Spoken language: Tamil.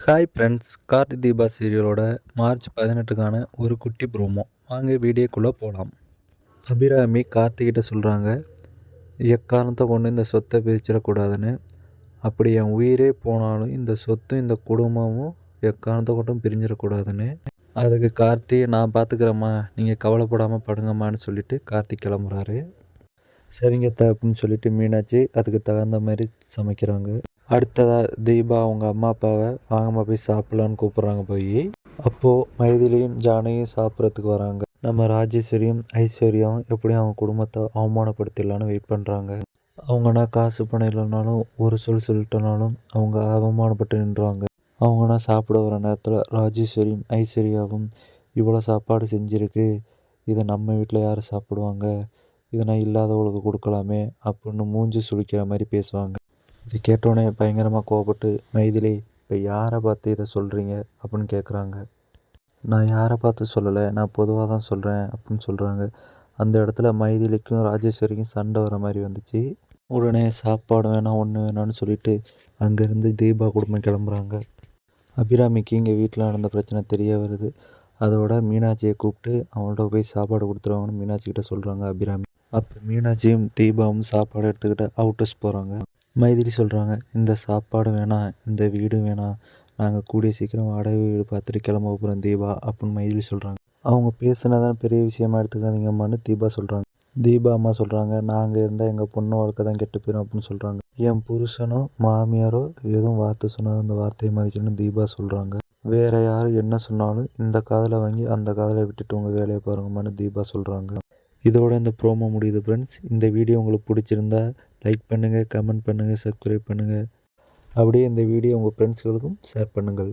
ஹாய் ஃப்ரெண்ட்ஸ், கார்த்தி தீபா சீரியலோட மார்ச் 18க்கான ஒரு குட்டி ப்ரோமோ. வாங்க வீடியோக்குள்ளே போகலாம். அபிராமி கார்த்திகிட்ட சொல்கிறாங்க, எக்காரணத்தை கொண்டு இந்த சொத்தை பிரிச்சிடக்கூடாதுன்னு. அப்படி என் உயிரே போனாலும் இந்த சொத்தும் இந்த குடும்பமும் எக்காரணத்தை கொண்டும் பிரிஞ்சிடக்கூடாதுன்னு. அதுக்கு கார்த்தி, நான் பார்த்துக்கிறேம்மா, நீங்கள் கவலைப்படாமல் படுங்கம்மான்னு சொல்லிட்டு கார்த்தி கிளம்புறாரு. சரிங்க அப்படின்னு சொல்லிட்டு மீனாட்சி அதுக்கு தகுந்த மாதிரி சமைக்கிறாங்க. அடுத்ததாக தீபா அவங்க அம்மா அப்பாவை வாங்கம்மா போய் சாப்பிட்லான்னு கூப்பிட்றாங்க போய். அப்போது மைதிலியும் ஜானகியும் சாப்பிட்றதுக்கு வராங்க. நம்ம ராஜேஸ்வரியும் ஐஸ்வர்யாவும் எப்படியும் அவங்க குடும்பத்தை அவமானப்படுத்திடலான்னு வெயிட் பண்ணுறாங்க. அவங்கன்னா காசு பணம் இல்லைனாலும் ஒரு சொல்லிட்டனாலும் அவங்க அவமானப்பட்டு நின்றுவாங்க. அவங்கன்னா சாப்பிட வர நேரத்தில் ராஜேஸ்வரியும் ஐஸ்வர்யாவும், இவ்வளோ சாப்பாடு செஞ்சுருக்கு, இதை நம்ம வீட்டில் யார் சாப்பிடுவாங்க, இதை நான் இல்லாதவங்களுக்கு கொடுக்கலாமே அப்படின்னு மூஞ்சி சுளிக்கிற மாதிரி பேசுவாங்க. இது கேட்டோடனே பயங்கரமாக கோவப்பட்டு, மைதிலி, இப்போ யாரை பார்த்து இதை சொல்கிறீங்க அப்படின்னு கேட்குறாங்க. நான் யாரை பார்த்து சொல்லலை, நான் பொதுவாக தான் சொல்கிறேன் அப்படின்னு சொல்கிறாங்க. அந்த இடத்துல மைதிலிக்கும் ராஜேஸ்வரிக்கும் சண்டை வர மாதிரி வந்துச்சு. உடனே சாப்பாடு வேணாம் ஒன்று வேணான்னு சொல்லிட்டு அங்கேருந்து தீபா குடும்பம் கிளம்புறாங்க. அபிராமிக்கு இங்கே வீட்டில் நடந்த பிரச்சனை தெரிய வருது. அதோட மீனாட்சியை கூப்பிட்டு அவங்கள்ட்ட போய் சாப்பாடு கொடுத்துருவாங்கன்னு மீனாட்சிக்கிட்ட சொல்கிறாங்க அபிராமி. அப்போ மீனாட்சியும் தீபாவும் சாப்பாடு எடுத்துக்கிட்டு அவுட்டர்ஸ் போகிறாங்க. மைதிலி சொல்கிறாங்க, இந்த சாப்பாடு வேணாம், இந்த வீடு வேணாம், நாங்கள் கூடிய சீக்கிரம் வாடகை வீடு பார்த்துட்டு கிளம்ப போகிறோம் தீபா அப்படின்னு மைதிலி சொல்கிறாங்க. அவங்க பேசுனதான் பெரிய விஷயமா எடுத்துக்காதீங்கம்மான்னு தீபா சொல்கிறாங்க. தீபா அம்மா சொல்கிறாங்க, நாங்கள் இருந்தால் எங்கள் பொண்ணு வாழ்க்கை தான் கெட்டு போயிடும் அப்படின்னு சொல்கிறாங்க. என் புருஷனோ மாமியாரோ எதுவும் வார்த்தை சொன்னால் அந்த வார்த்தையை மதிக்கணும்னு தீபா சொல்கிறாங்க. வேறு யார் என்ன சொன்னாலும் இந்த காதில் வாங்கி அந்த காதில் விட்டுட்டு உங்கள் வேலையை பாருங்கம்மான்னு தீபா சொல்கிறாங்க. இதோட இந்த ப்ரோமோ முடியுது ஃப்ரெண்ட்ஸ். இந்த வீடியோ உங்களுக்கு பிடிச்சிருந்தா லைக் பண்ணுங்கள், கமெண்ட் பண்ணுங்கள், சப்ஸ்கிரைப் பண்ணுங்கள். அப்படியே இந்த வீடியோ உங்கள் ஃப்ரெண்ட்ஸ்களுக்கும் ஷேர் பண்ணுங்கள்.